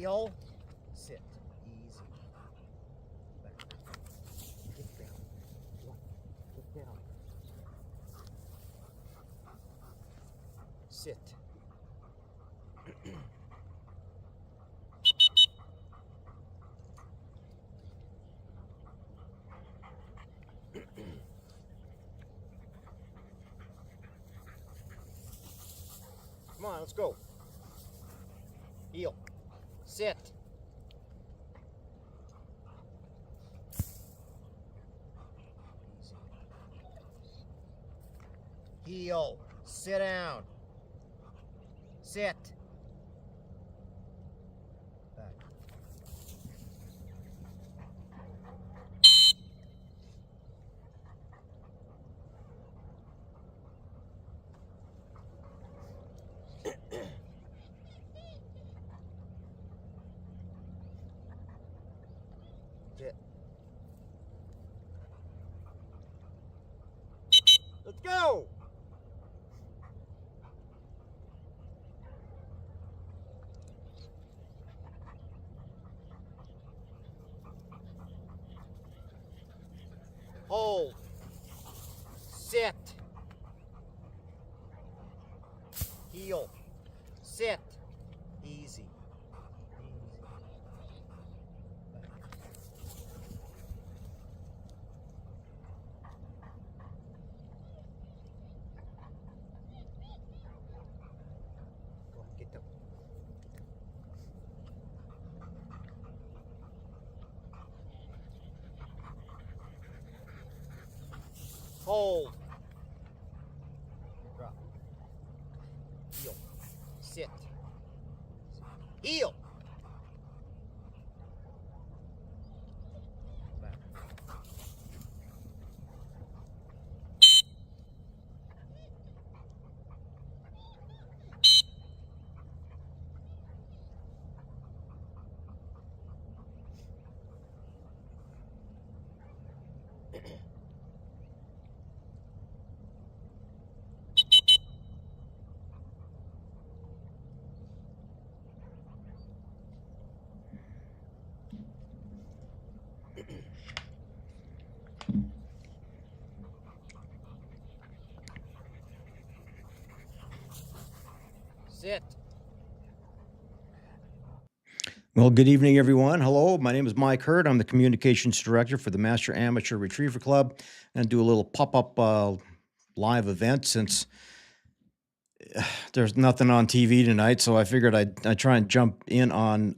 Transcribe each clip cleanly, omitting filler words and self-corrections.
Heel. Sit. Easy. Back. Get down. One. Get down. Sit. Come on, let's go. Heel. Sit. Easy. Heel. Sit down. Sit. Back. Sit. Let's go. Hold. Sit. Heel. Sit. Easy. Go on, get down. Hold. Drop. Heel. Sit. Heel. Back. Sit. Well, good evening, everyone. Hello, my name is Mike Hurd. I'm the Communications Director for the Master Amateur Retriever Club, and do a little pop-up live event since there's nothing on TV tonight, so I figured I'd try and jump in on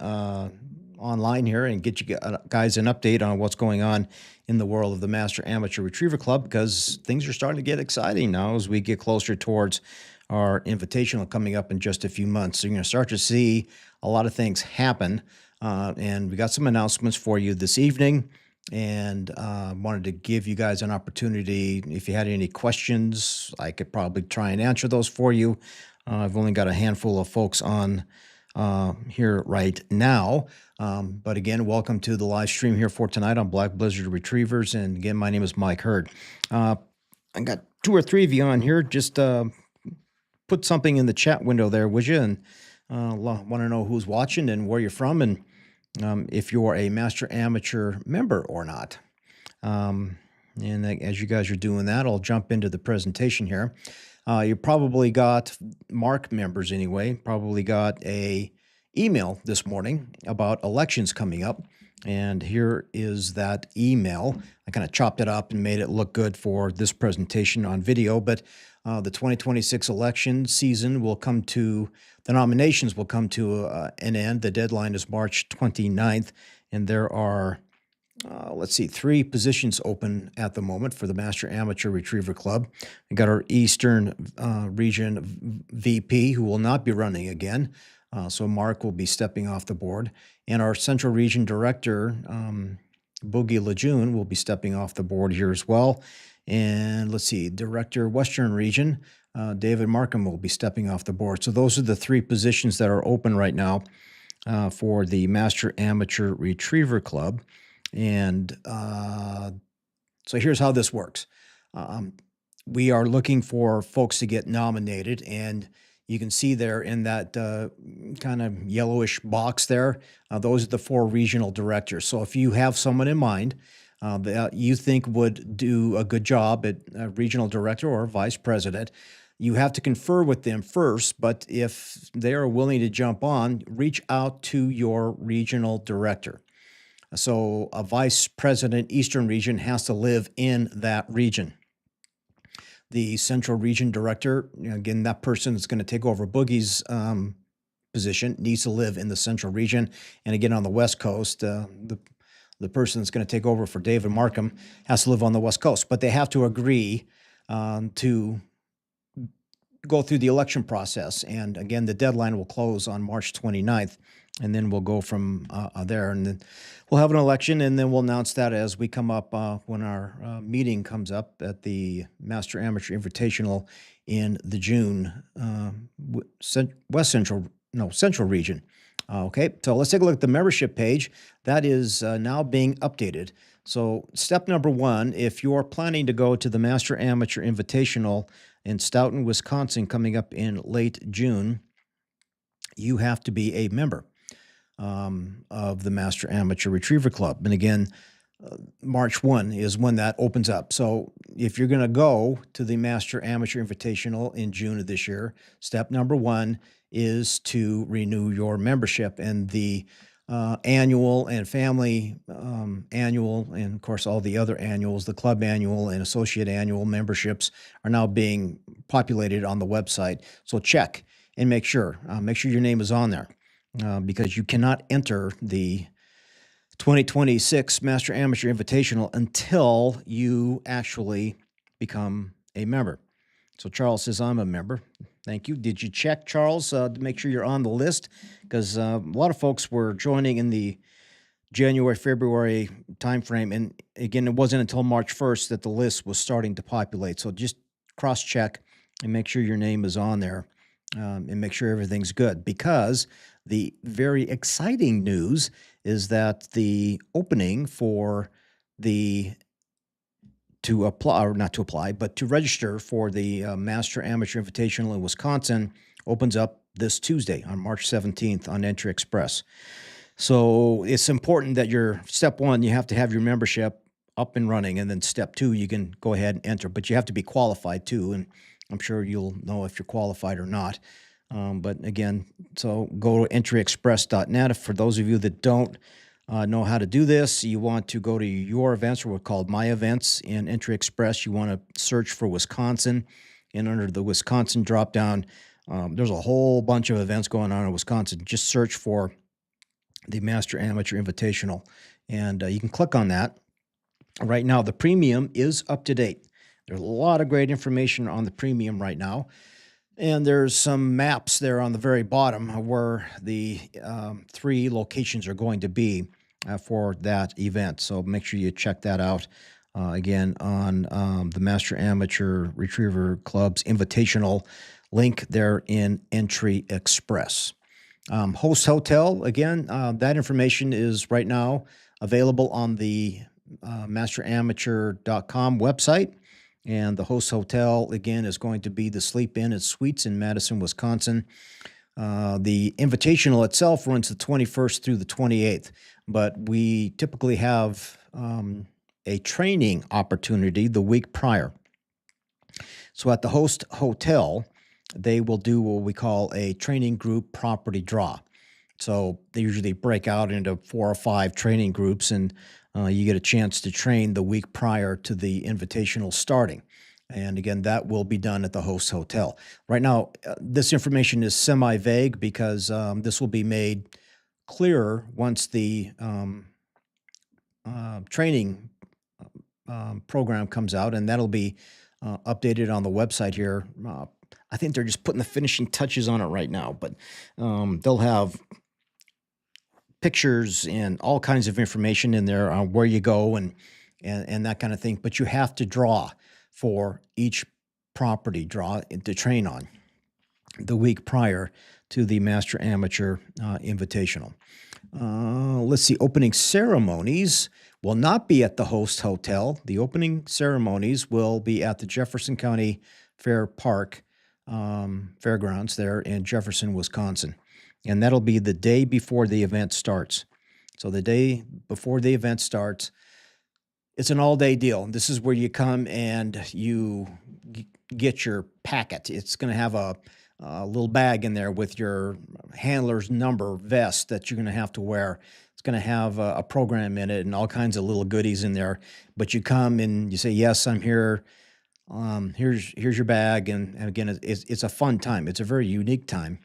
online here and get you guys an update on what's going on in the world of the Master Amateur Retriever Club, because things are starting to get exciting now as we get closer towards our invitational coming up in just a few months. So you're going to start to see a lot of things happen, and we got some announcements for you this evening, and wanted to give you guys an opportunity. If you had any questions, I could probably try and answer those for you. I've only got a handful of folks on here right now. But again, welcome to the live stream here for tonight on Black Blizzard Retrievers. And again, my name is Mike Hurd. I got 2 or 3 of you on here. Just put something in the chat window there, would you? And want to know who's watching and where you're from, and if you're a Master Amateur member or not. And as you guys are doing that, I'll jump into the presentation here. You probably got, MARC members anyway, probably got a email this morning about elections coming up. And here is that email. I kind of chopped it up and made it look good for this presentation on video, but the 2026 election season will come to, the nominations will come to an end. The deadline is March 29th, and there are, let's see, 3 positions open at the moment for the Master Amateur Retriever Club. We got our Eastern Region VP, who will not be running again. So Mark will be stepping off the board. And our Central Region Director, Boogie Lejeune, will be stepping off the board here as well. And let's see, Director Western Region, David Markham, will be stepping off the board. So those are the 3 positions that are open right now for the Master Amateur Retriever Club. And so here's how this works. We are looking for folks to get nominated, and You can see there in that kind of yellowish box there, those are the 4 regional directors. So if you have someone in mind that you think would do a good job at regional director or vice president, you have to confer with them first, but if they are willing to jump on, reach out to your regional director. So a vice president Eastern region has to live in that region. The central region director, again, that person is going to take over Boogie's position, needs to live in the central region. And again, on the West Coast, the person that's going to take over for David Markham has to live on the West Coast. But they have to agree to go through the election process. And again, the deadline will close on March 29th. And then we'll go from there, and then we'll have an election, and then we'll announce that as we come up when our meeting comes up at the Master Amateur Invitational in the June Central region. Okay, so let's take a look at the membership page. That is now being updated. So step number 1, if you're planning to go to the Master Amateur Invitational in Stoughton, Wisconsin, coming up in late June, you have to be a member of the Master Amateur Retriever Club. And again, March 1 is when that opens up. So if you're going to go to the Master Amateur Invitational in June of this year, step number 1 is to renew your membership. And the annual and family annual, and of course all the other annuals, the club annual and associate annual memberships are now being populated on the website. So check and make sure your name is on there. Because you cannot enter the 2026 Master Amateur Invitational until you actually become a member. So Charles says, I'm a member. Thank you. Did you check, Charles, to make sure you're on the list? Because a lot of folks were joining in the January, February timeframe. And again, it wasn't until March 1st that the list was starting to populate. So just cross-check and make sure your name is on there. And make sure everything's good, because the very exciting news is that the opening for to register for the Master Amateur Invitational in Wisconsin opens up this Tuesday on March 17th on Entry Express. So it's important that step 1, you have to have your membership up and running, and then step 2, you can go ahead and enter, but you have to be qualified too. And I'm sure you'll know if you're qualified or not. But again, so go to entryexpress.net. For those of you that don't know how to do this, you want to go to your events, or what's called My Events in Entry Express. You want to search for Wisconsin, and under the Wisconsin drop-down, there's a whole bunch of events going on in Wisconsin. Just search for the Master Amateur Invitational, and you can click on that. Right now, the premium is up to date. There's a lot of great information on the premium right now. And there's some maps there on the very bottom where the 3 locations are going to be for that event. So make sure you check that out again on the Master Amateur Retriever Club's Invitational link there in Entry Express. Host Hotel, again, that information is right now available on the masteramateur.com website. And the host hotel, again, is going to be the Sleep Inn and Suites in Madison, Wisconsin. The Invitational itself runs the 21st through the 28th, but we typically have a training opportunity the week prior. So at the host hotel, they will do what we call a training group property draw. So they usually break out into 4 or 5 training groups, and you get a chance to train the week prior to the Invitational starting. And again, that will be done at the host hotel. Right now, this information is semi-vague because this will be made clearer once the training program comes out, and that'll be updated on the website here. I think they're just putting the finishing touches on it right now, but they'll have pictures and all kinds of information in there on where you go and that kind of thing. But you have to draw for each property to train on the week prior to the Master Amateur Invitational. Let's see, opening ceremonies will not be at the host hotel. The opening ceremonies will be at the Jefferson County Fair Park Fairgrounds there in Jefferson, Wisconsin. And that'll be the day before the event starts. So the day before the event starts, it's an all-day deal. This is where you come and you get your packet. It's going to have a little bag in there with your handler's number vest that you're going to have to wear. It's going to have a program in it and all kinds of little goodies in there. But you come and you say, "Yes, I'm here. Here's your bag." And again, it's a fun time. It's a very unique time.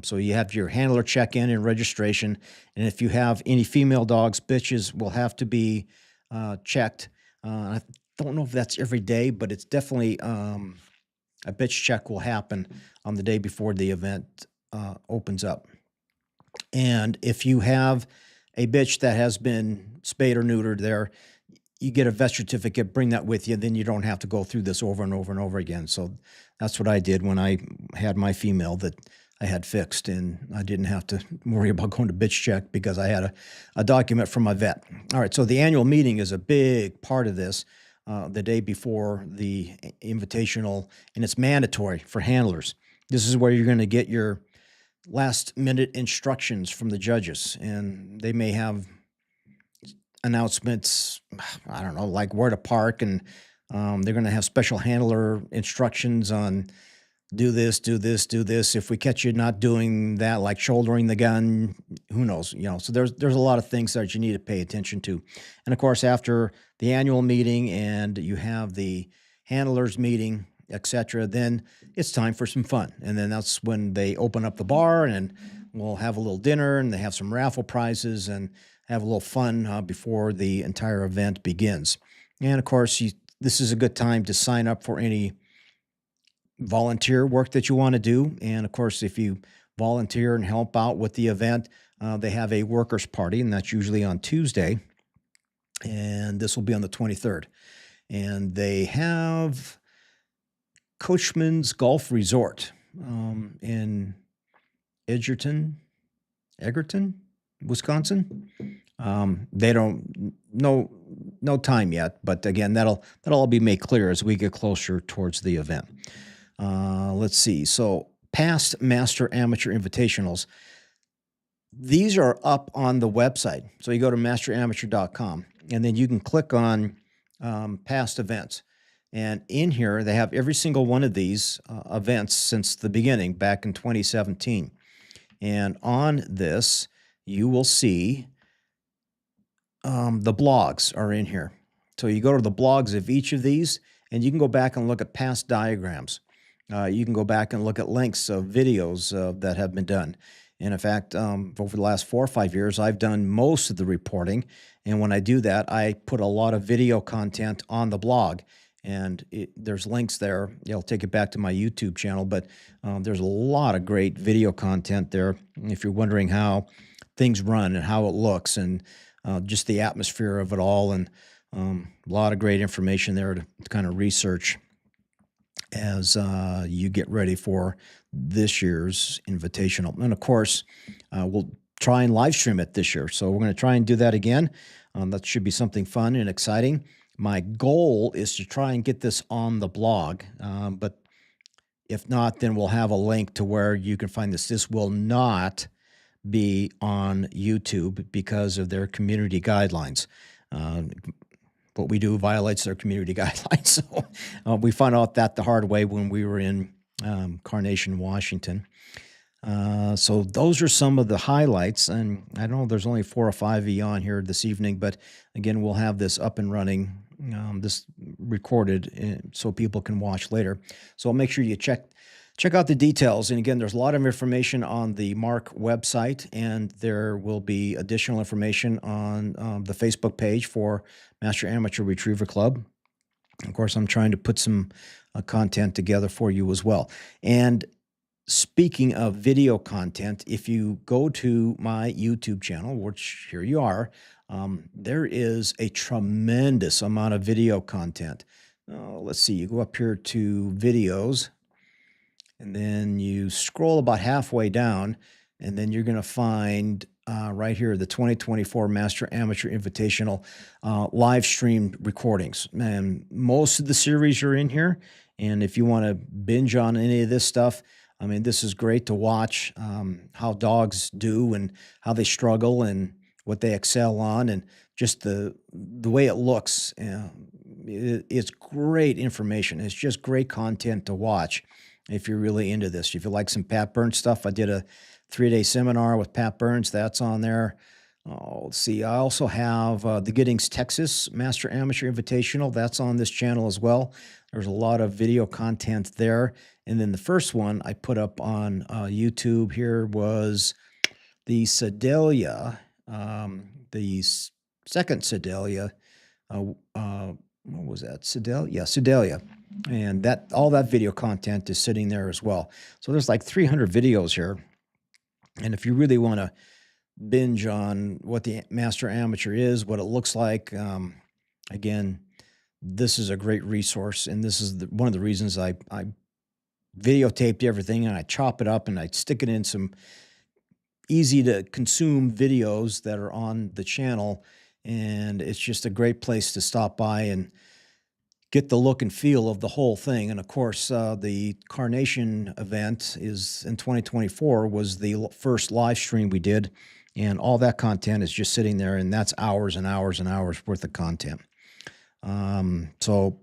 So you have your handler check-in and registration. And if you have any female dogs, bitches will have to be checked. I don't know if that's every day, but it's definitely a bitch check will happen on the day before the event opens up. And if you have a bitch that has been spayed or neutered there, you get a vet certificate, bring that with you, then you don't have to go through this over and over and over again. So that's what I did when I had my female that I had fixed, and I didn't have to worry about going to bitch check because I had a document from my vet. All right, so the annual meeting is a big part of this, the day before the invitational, and it's mandatory for handlers. This is where you're going to get your last-minute instructions from the judges, and they may have announcements, I don't know, like where to park, and they're going to have special handler instructions on do this, do this, do this. If we catch you not doing that, like shouldering the gun, who knows, so there's a lot of things that you need to pay attention to. And of course, after the annual meeting and you have the handlers meeting, etc., then it's time for some fun. And then that's when they open up the bar and we'll have a little dinner and they have some raffle prizes and have a little fun before the entire event begins. And of course, this is a good time to sign up for any volunteer work that you want to do. And of course, if you volunteer and help out with the event, they have a workers' party, and that's usually on Tuesday. And this will be on the 23rd. And they have Coachman's Golf Resort in Egerton, Wisconsin. They don't no time yet, but again, that'll all be made clear as we get closer towards the event. Let's see. So past Master Amateur Invitationals, these are up on the website. So you go to masteramateur.com, and then you can click on past events. And in here, they have every single one of these events since the beginning, back in 2017. And on this, you will see the blogs are in here. So you go to the blogs of each of these, and you can go back and look at past diagrams. You can go back and look at links of videos that have been done. And in fact, over the last 4 or 5 years, I've done most of the reporting. And when I do that, I put a lot of video content on the blog. And there's links there. It'll take it back to my YouTube channel. But there's a lot of great video content there. If you're wondering how things run and how it looks and just the atmosphere of it all, and a lot of great information there to kind of research as you get ready for this year's invitational. And of course, we'll try and live stream it this year. So we're going to try and do that again. That should be something fun and exciting. My goal is to try and get this on the blog. But if not, then we'll have a link to where you can find this. This will not be on YouTube because of their community guidelines. What we do violates their community guidelines. So we found out that the hard way when we were in Carnation, Washington. So those are some of the highlights. And I know there's only 4 or 5 of you on here this evening, but again, we'll have this up and running, this recorded so people can watch later. So make sure you check out the details. And again, there's a lot of information on the MARC website, and there will be additional information on the Facebook page for Master Amateur Retriever Club. Of course, I'm trying to put some content together for you as well. And speaking of video content, if you go to my YouTube channel, which here you are, there is a tremendous amount of video content. Let's see, you go up here to videos, and then you scroll about halfway down, and then you're going to find right here the 2024 Master Amateur Invitational live stream recordings. And most of the series are in here, And if you want to binge on any of this stuff, I mean, this is great to watch how dogs do and how they struggle and what they excel on, and just the way it looks. It's great information. It's just great content to watch if you're really into this. If you like some Pat Burns stuff, I did a 3-day seminar with Pat Burns. That's on there. Oh, let's see. I also have the Giddings, Texas Master Amateur Invitational. That's on this channel as well. There's a lot of video content there. And then the first one I put up on YouTube here was the Sedalia, second Sedalia. What was that? Sedalia? Yeah, Sedalia. And that all that video content is sitting there as well. So there's like 300 videos here. And if you really want to binge on what the Master Amateur is, what it looks like, again, this is a great resource. And this is one of the reasons I videotaped everything, and I chop it up and I stick it in some easy to consume videos that are on the channel. And it's just a great place to stop by and get the look and feel of the whole thing. And of course, the Carnation event is in 2024 was the first live stream we did, and all that content is just sitting there, and that's hours and hours and hours worth of content. So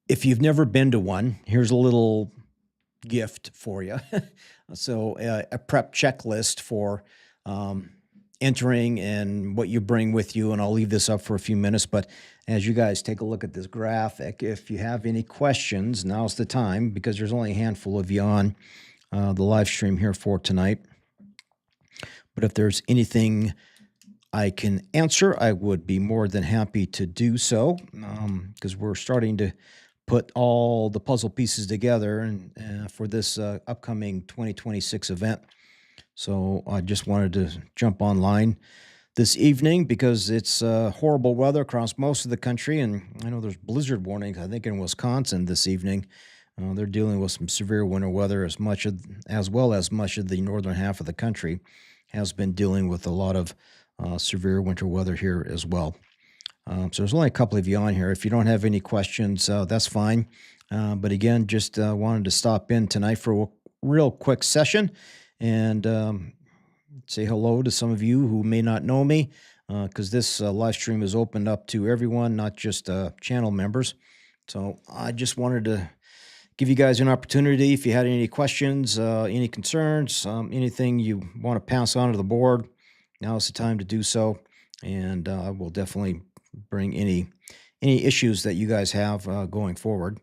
if you've never been to one, here's a little gift for you. So a prep checklist for entering and what you bring with you, and I'll leave this up for a few minutes. But as you guys take a look at this graphic, if you have any questions, now's the time, because there's only a handful of you on the live stream here for tonight. But if there's anything I can answer, I would be more than happy to do so, because we're starting to put all the puzzle pieces together and for this upcoming 2026 event. So I just wanted to jump online this evening because it's horrible weather across most of the country, and I know there's blizzard warnings, I think, in Wisconsin this evening. They're dealing with some severe winter weather, as well as much of the northern half of the country has been dealing with a lot of severe winter weather here as well. So there's only a couple of you on here. If you don't have any questions, that's fine. But again, just wanted to stop in tonight for a real quick session and say hello to some of you who may not know me, because this live stream is opened up to everyone, not just channel members. So I just wanted to give you guys an opportunity. If you had any questions, any concerns, anything you want to pass on to the board, now is the time to do so. And I will definitely bring any issues that you guys have going forward.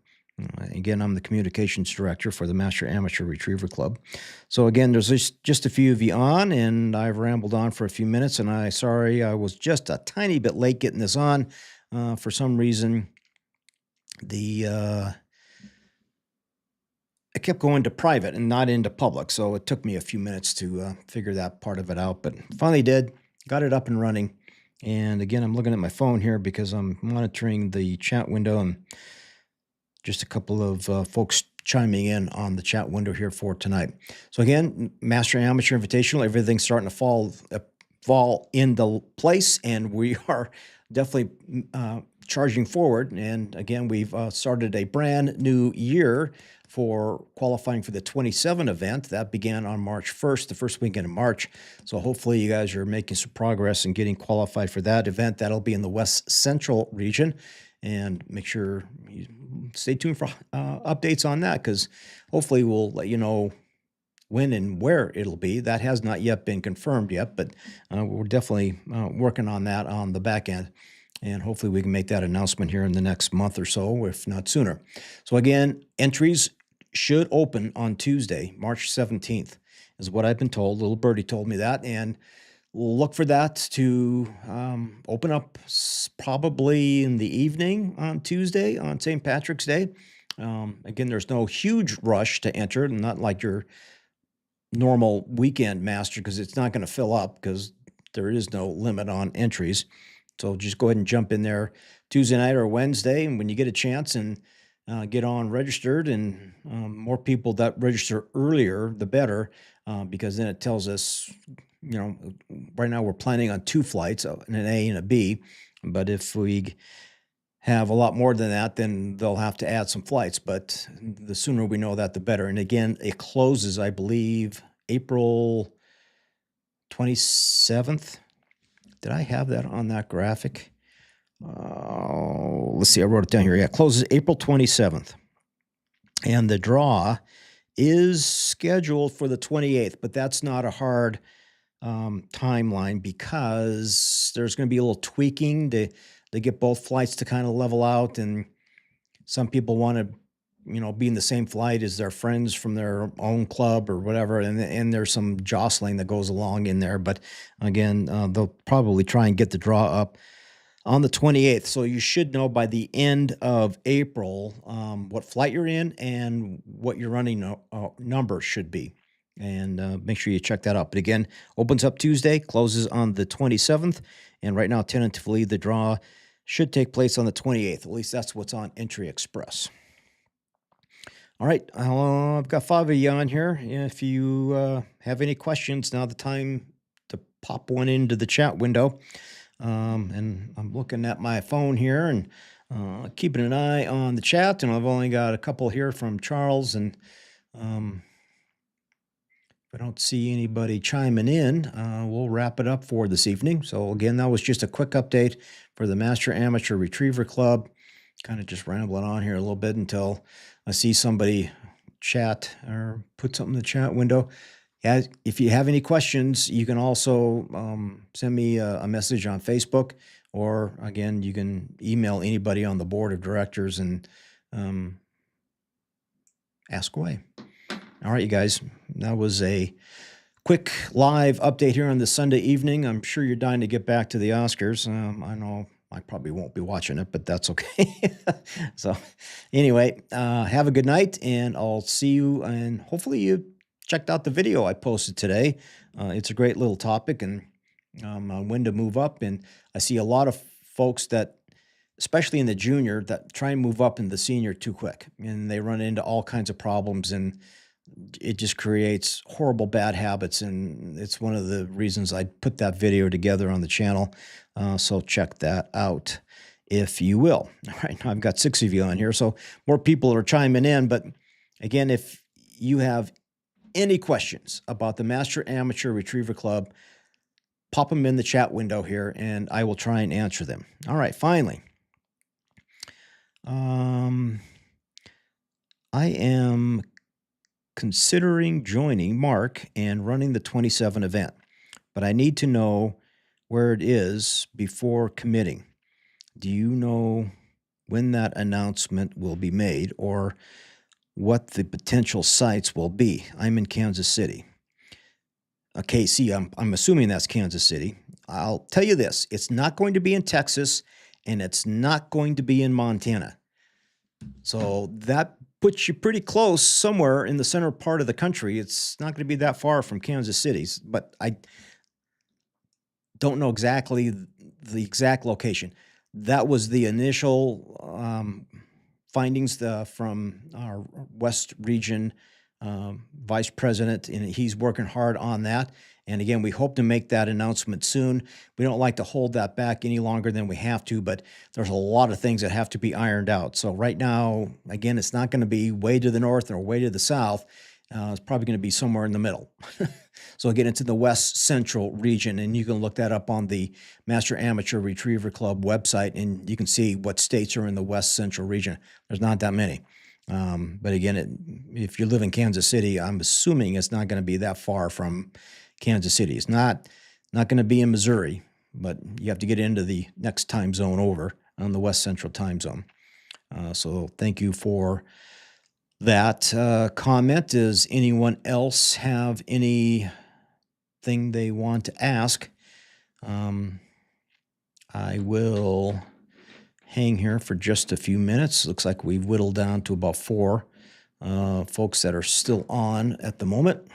Again, I'm the communications director for the Master Amateur Retriever Club. So again, there's just a few of you on, and I've rambled on for a few minutes, and sorry I was just a tiny bit late getting this on. For some reason, I kept going to private and not into public, so it took me a few minutes to figure that part of it out, but finally did, got it up and running. And again, I'm looking at my phone here because I'm monitoring the chat window, and just a couple of folks chiming in on the chat window here for tonight. So again, Master Amateur Invitational, everything's starting to fall into place, and we are definitely charging forward. And again, we've started a brand new year for qualifying for the 27 event that began on March 1st, the first weekend of March. So hopefully you guys are making some progress in getting qualified for that event. That'll be in the West Central region, and make sure you stay tuned for updates on that, because hopefully we'll let you know when and where it'll be. That has not yet been confirmed yet, but we're definitely working on that on the back end. And hopefully we can make that announcement here in the next month or so, if not sooner. So again, entries should open on Tuesday, March 17th, is what I've been told. Little Birdie told me that. And we'll look for that to open up probably in the evening on Tuesday, on St. Patrick's Day. Again, there's no huge rush to enter, not like your normal weekend master, because it's not going to fill up because there is no limit on entries. So just go ahead and jump in there Tuesday night or Wednesday, and when you get a chance, and get on registered, and more people that register earlier, the better, because then it tells us, right now we're planning on 2 flights, an A and a B, but if we have a lot more than that, then they'll have to add some flights. But the sooner we know that, the better. And again, it closes, I believe, April 27th. Did I have that on that graphic? Let's see. I wrote it down here. Yeah, it closes April 27th. And the draw is scheduled for the 28th, but that's not a hard timeline because there's going to be a little tweaking to get both flights to kind of level out. And some people want to, be in the same flight as their friends from their own club or whatever. And there's some jostling that goes along in there. But again, they'll probably try and get the draw up on the 28th. So you should know by the end of April what flight you're in and what your running number should be. And make sure you check that out. But again, opens up Tuesday, closes on the 27th. And right now, tentatively, the draw should take place on the 28th. At least that's what's on Entry Express. All right, I've got 5 of you on here. If you have any questions, now's the time to pop one into the chat window. And I'm looking at my phone here and keeping an eye on the chat. And I've only got a couple here from Charles. And if I don't see anybody chiming in, we'll wrap it up for this evening. So again, that was just a quick update for the Master Amateur Retriever Club. Kind of just rambling on here a little bit until I see somebody chat or put something in the chat window. Yeah, if you have any questions, you can also send me a message on Facebook, or again, you can email anybody on the board of directors and ask away. All right, you guys, that was a quick live update here on this Sunday evening. I'm sure you're dying to get back to the Oscars. I know I probably won't be watching it, but that's okay. So anyway, have a good night, and I'll see you, and hopefully you checked out the video I posted today. It's a great little topic and on when to move up. And I see a lot of folks that, especially in the junior, that try and move up in the senior too quick. And they run into all kinds of problems, and it just creates horrible bad habits. And it's one of the reasons I put that video together on the channel. So check that out if you will. All right, now I've got 6 of you on here, so more people are chiming in. But again, if you have any questions about the Master Amateur Retriever Club, pop them in the chat window here, and I will try and answer them. All right, finally. I am considering joining MARC and running the 27 event, but I need to know where it is before committing. Do you know when that announcement will be made, or what the potential sites will be? I'm in Kansas City. KC, I'm assuming that's Kansas City. I'll tell you this, it's not going to be in Texas, and it's not going to be in Montana. So that puts you pretty close somewhere in the center part of the country. It's not going to be that far from Kansas City, but I don't know exactly the exact location. That was the initial findings from our West Region Vice President, and he's working hard on that. And again, we hope to make that announcement soon. We don't like to hold that back any longer than we have to, but there's a lot of things that have to be ironed out. So right now, again, it's not going to be way to the north or way to the south. It's probably going to be somewhere in the middle. So again, it's in the West Central region, and you can look that up on the Master Amateur Retriever Club website, and you can see what states are in the West Central region. There's not that many. But again, if you live in Kansas City, I'm assuming it's not going to be that far from Kansas City. It's not going to be in Missouri, but you have to get into the next time zone over on the West Central time zone. So thank you for that comment. Does anyone else have anything they want to ask? I will hang here for just a few minutes. Looks like we've whittled down to about 4 folks that are still on at the moment.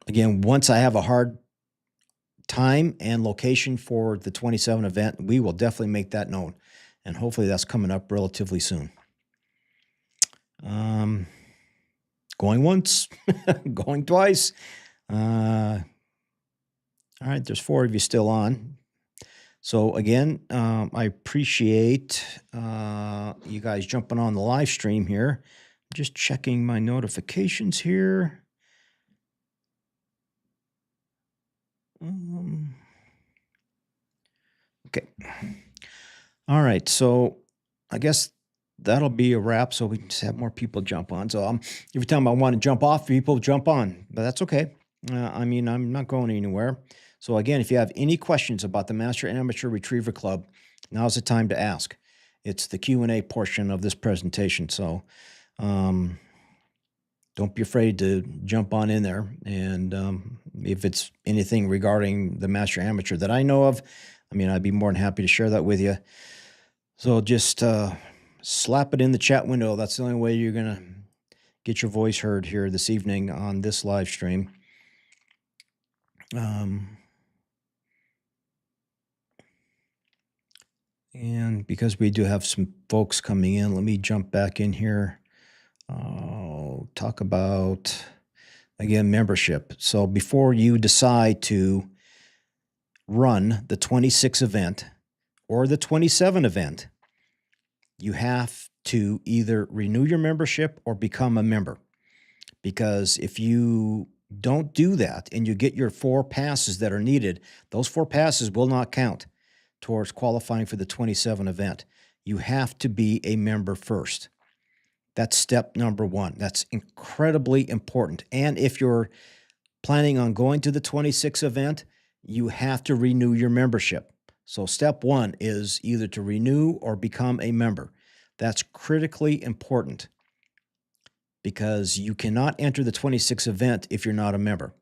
Again, once I have a hard time and location for the 27 event, we will definitely make that known. And hopefully that's coming up relatively soon. Going once, going twice. All right, there's 4 of you still on. So again, I appreciate you guys jumping on the live stream here. Just checking my notifications here. Okay. All right. So I guess that'll be a wrap. So we can just have more people jump on. So every time I want to jump off, people jump on, but that's okay. I mean, I'm not going anywhere. So again, if you have any questions about the Master Amateur Retriever Club, now's the time to ask. It's the Q&A portion of this presentation. So don't be afraid to jump on in there. And if it's anything regarding the Master Amateur that I know of, I mean, I'd be more than happy to share that with you. So just slap it in the chat window. That's the only way you're going to get your voice heard here this evening on this live stream. And because we do have some folks coming in, let me jump back in here. Talk about, again, membership. So before you decide to run the 26 event or the 27 event, you have to either renew your membership or become a member. Because if you don't do that and you get your 4 passes that are needed, those 4 passes will not count towards qualifying for the 27 event. You have to be a member first. That's step number 1. That's incredibly important. And if you're planning on going to the 26 event, you have to renew your membership. So step 1 is either to renew or become a member. That's critically important because you cannot enter the 26 event if you're not a member,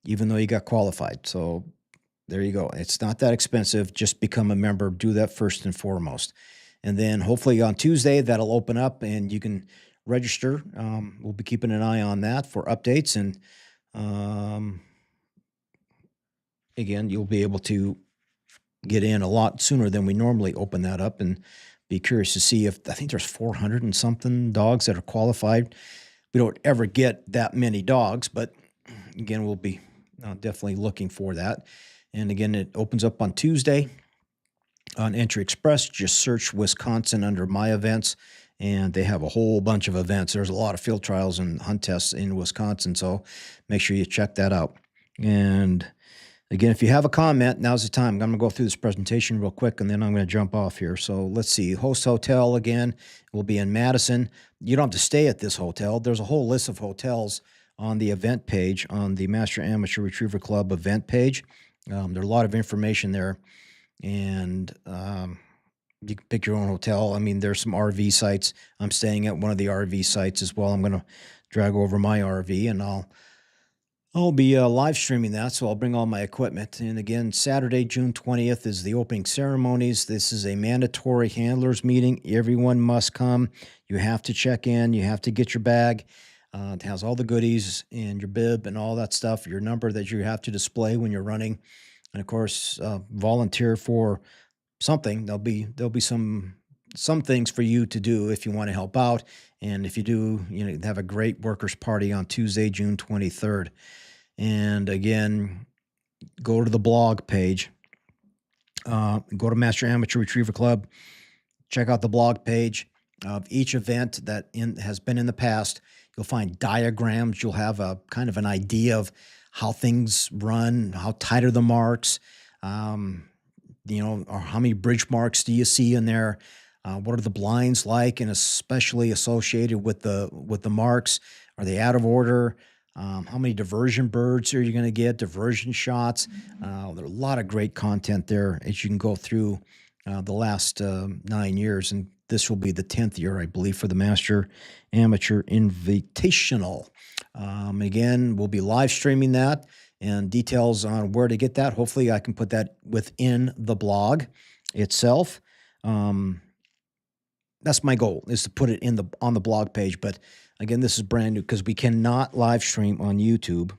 even though you got qualified. So there you go. It's not that expensive. Just become a member. Do that first and foremost. And then hopefully on Tuesday, that'll open up and you can register. We'll be keeping an eye on that for updates. And again, you'll be able to get in a lot sooner than we normally open that up, and be curious to see if, I think there's 400 and something dogs that are qualified. We don't ever get that many dogs, but again, we'll be definitely looking for that. And again, it opens up on Tuesday on Entry Express. Just search Wisconsin under My Events, and they have a whole bunch of events. There's a lot of field trials and hunt tests in Wisconsin, so make sure you check that out. And again, if you have a comment, now's the time. I'm going to go through this presentation real quick, and then I'm going to jump off here. So let's see. Host hotel, again, will be in Madison. You don't have to stay at this hotel. There's a whole list of hotels on the event page, on the Master Amateur Retriever Club event page. There's a lot of information there, and you can pick your own hotel. I mean, there's some RV sites. I'm staying at one of the RV sites as well. I'm going to drag over my RV, and I'll be live streaming that, so I'll bring all my equipment. And again, Saturday, June 20th is the opening ceremonies. This is a mandatory handlers meeting. Everyone must come. You have to check in. You have to get your bag. It has all the goodies and your bib and all that stuff, your number that you have to display when you're running. And of course, volunteer for something. There'll be some things for you to do if you want to help out. And if you do, have a great workers' party on Tuesday, June 23rd. And again, go to the blog page. Go to Master Amateur Retriever Club. Check out the blog page of each event that has been in the past. You'll find diagrams. You'll have a kind of an idea of how things run, how tight are the marks, or how many bridge marks do you see in there? What are the blinds like, and especially associated with the marks? Are they out of order? How many diversion birds are you going to get? Diversion shots. There's a lot of great content there as you can go through the last 9 years, and this will be the 10th year, I believe, for the Master Amateur Invitational. Again, we'll be live streaming that, and details on where to get that. Hopefully, I can put that within the blog itself. That's my goal, is to put it on the blog page. But again, this is brand new because we cannot live stream on YouTube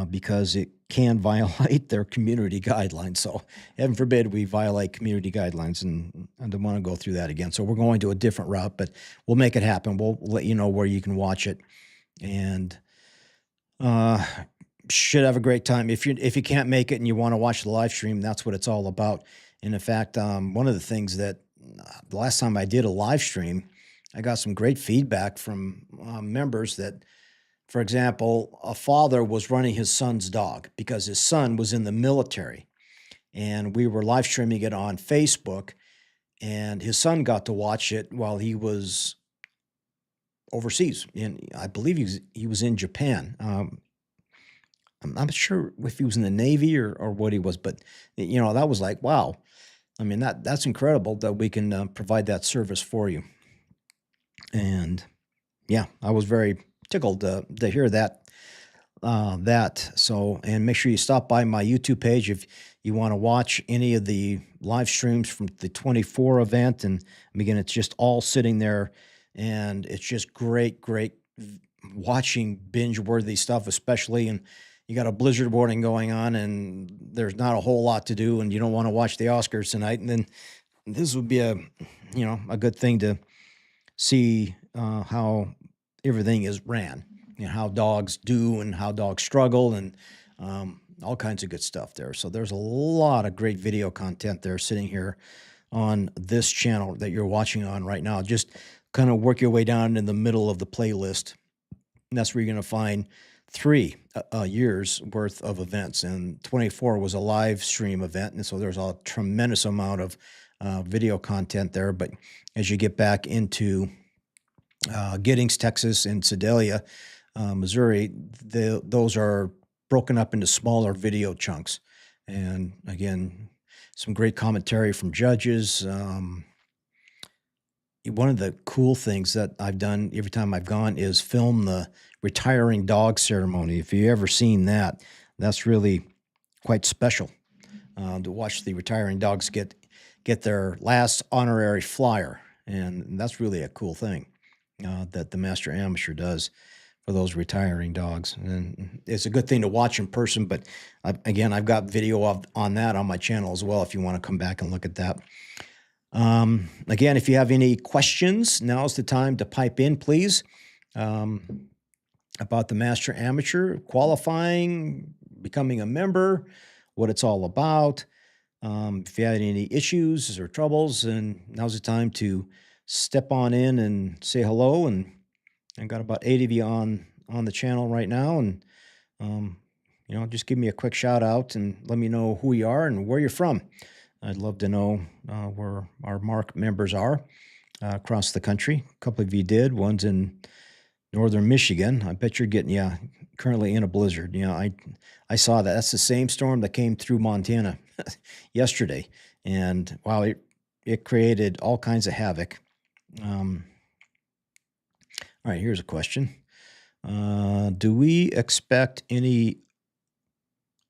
because it can violate their community guidelines. So heaven forbid we violate community guidelines, and I don't want to go through that again. So we're going to a different route, but we'll make it happen. We'll let you know where you can watch it. And should have a great time. If you can't make it and you want to watch the live stream, that's what it's all about. And in fact, one of the things that the last time I did a live stream, I got some great feedback from members that, for example, a father was running his son's dog because his son was in the military, and we were live streaming it on Facebook, and his son got to watch it while he was overseas. And I believe he was in Japan. I'm not sure if he was in the Navy or what he was, but that was like, wow. I mean, that's incredible that we can provide that service for you. And yeah, I was very tickled to hear that. So, and make sure you stop by my YouTube page if you want to watch any of the live streams from the 24 event. And again, it's just all sitting there, and it's just great watching binge-worthy stuff, especially and you got a blizzard warning going on and there's not a whole lot to do and you don't want to watch the Oscars tonight. And then this would be a good thing to see how everything is ran, how dogs do and how dogs struggle and all kinds of good stuff there. So there's a lot of great video content there sitting here on this channel that you're watching on right now. Just kind of work your way down in the middle of the playlist. And that's where you're going to find 3 years worth of events, and 24 was a live stream event, and so there's a tremendous amount of video content there. But as you get back into Giddings, Texas, and Sedalia, Missouri, those are broken up into smaller video chunks, and again, some great commentary from judges. One of the cool things that I've done every time I've gone is film the retiring dog ceremony. If you've ever seen that, that's really quite special to watch the retiring dogs get their last honorary flyer. And that's really a cool thing that the Master Amateur does for those retiring dogs. And it's a good thing to watch in person, but again, I've got video on that on my channel as well if you want to come back and look at that. Again, if you have any questions, now's the time to pipe in, please, about the Master Amateur, qualifying, becoming a member, what it's all about. If you had any issues or troubles, then now's the time to step on in and say hello. And I've got about 8 of you on the channel right now. And, just give me a quick shout out and let me know who you are and where you're from. I'd love to know where our MARC members are across the country. A couple of you did. One's in northern Michigan. I bet you're getting, currently in a blizzard. I saw that. That's the same storm that came through Montana yesterday. And wow, it created all kinds of havoc. All right, here's a question. Do we expect any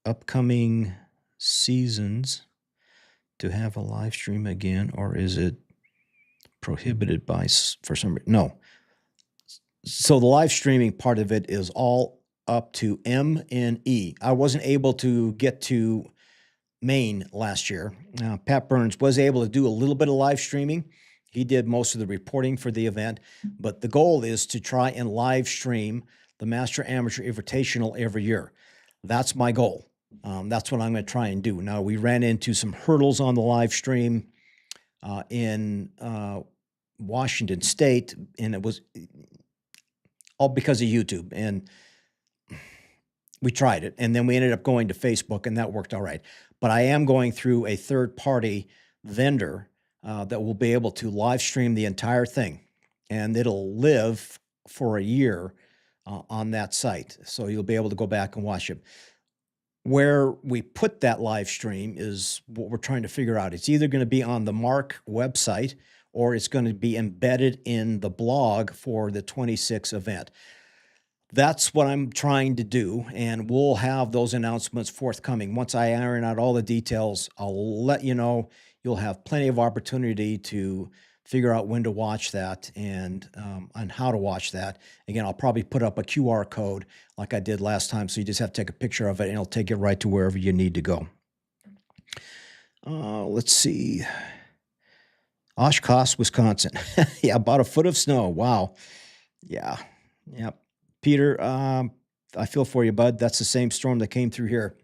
upcoming seasons to have a live stream again, or is it prohibited for some reason? No. So the live streaming part of it is all up to M&E. I wasn't able to get to Maine last year. Pat Burns was able to do a little bit of live streaming. He did most of the reporting for the event, but the goal is to try and live stream the Master Amateur Invitational every year. That's my goal. That's what I'm going to try and do. Now, we ran into some hurdles on the live stream in Washington State, and it was all because of YouTube. And we tried it, and then we ended up going to Facebook, and that worked all right. But I am going through a third-party vendor that will be able to live stream the entire thing, and it'll live for a year on that site. So you'll be able to go back and watch it. Where we put that live stream is what we're trying to figure out. It's either going to be on the MARC website or it's going to be embedded in the blog for the 26 event. That's what I'm trying to do, and we'll have those announcements forthcoming. Once I iron out all the details, I'll let you know. You'll have plenty of opportunity to figure out when to watch that and how to watch that. Again, I'll probably put up a QR code like I did last time, so you just have to take a picture of it, and it'll take you right to wherever you need to go. Let's see. Oshkosh, Wisconsin. Yeah, about a foot of snow. Wow. Yeah. Yep. Peter, I feel for you, bud. That's the same storm that came through here.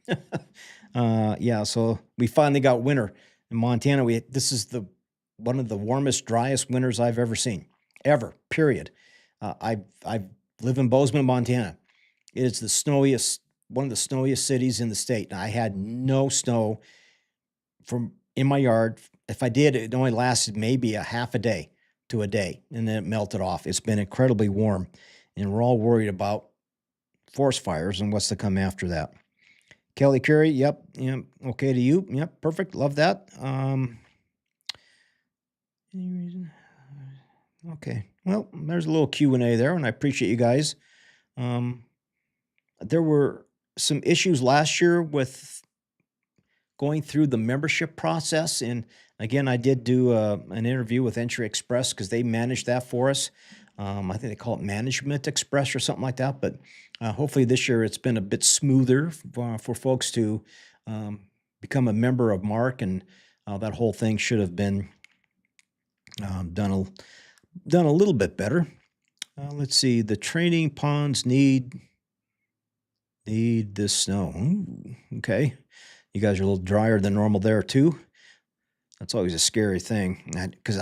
Yeah, so we finally got winter in Montana. This is one of the warmest, driest winters I've ever seen, ever. Period. I live in Bozeman, Montana. It is one of the snowiest cities in the state. And I had no snow in my yard. If I did, it only lasted maybe a half a day to a day, and then it melted off. It's been incredibly warm, and we're all worried about forest fires and what's to come after that. Kelly Curry, yep, okay to you, yep, perfect, love that. Any reason? Okay, well, there's a little Q&A there, and I appreciate you guys. There were some issues last year with going through the membership process, and again, I did do an interview with Entry Express because they manage that for us. I think they call it Management Express or something like that, but hopefully this year it's been a bit smoother for folks to become a member of MARC, and that whole thing should have been done a little bit better. Let's see. The training ponds need this snow. Ooh, okay. You guys are a little drier than normal there too. That's always a scary thing, because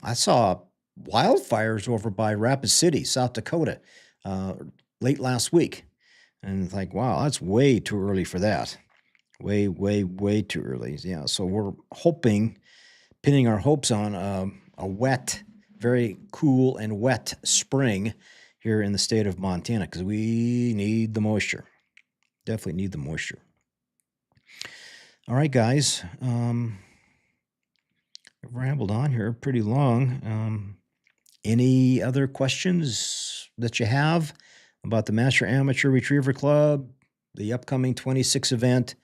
I saw wildfires over by Rapid City, South Dakota, late last week. And it's like, wow, that's way too early for that. Way, way, way too early. Yeah, so we're pinning our hopes on a wet, very cool and wet spring here in the state of Montana, because we need the moisture. Definitely need the moisture. All right, guys. I've rambled on here pretty long. Any other questions that you have about the Master Amateur Retriever Club, the upcoming 26 event,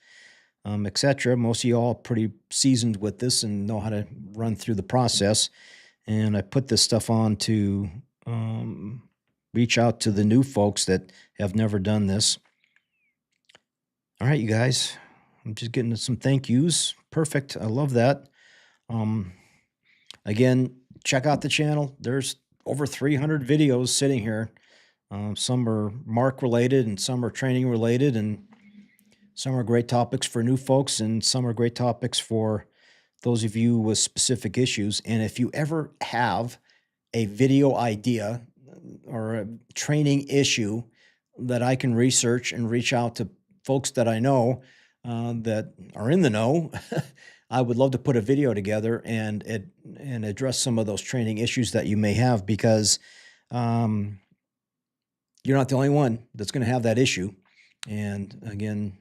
etc.? Most of you all are pretty seasoned with this and know how to run through the process. And I put this stuff on to reach out to the new folks that have never done this. All right, you guys. I'm just getting some thank yous. Perfect. I love that. Again, check out the channel. There's over 300 videos sitting here. Some are MARC related, and some are training related, and some are great topics for new folks, and some are great topics for those of you with specific issues. And if you ever have a video idea or a training issue that I can research and reach out to folks that I know that are in the know, I would love to put a video together and address some of those training issues that you may have, because you're not the only one that's going to have that issue. And again,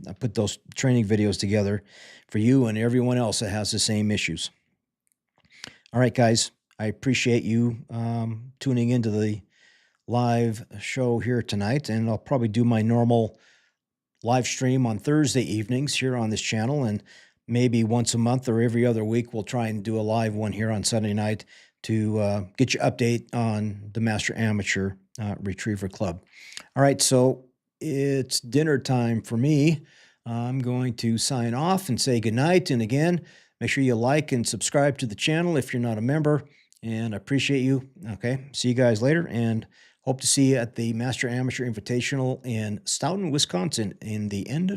I put those training videos together for you and everyone else that has the same issues. All right, guys, I appreciate you tuning into the live show here tonight, and I'll probably do my normal live stream on Thursday evenings here on this channel, and maybe once a month or every other week, we'll try and do a live one here on Sunday night to get you update on the Master Amateur Retriever Club. All right, so it's dinner time for me. I'm going to sign off and say goodnight. And again, make sure you like and subscribe to the channel if you're not a member. And I appreciate you. Okay, see you guys later, and hope to see you at the Master Amateur Invitational in Stoughton, Wisconsin in the end of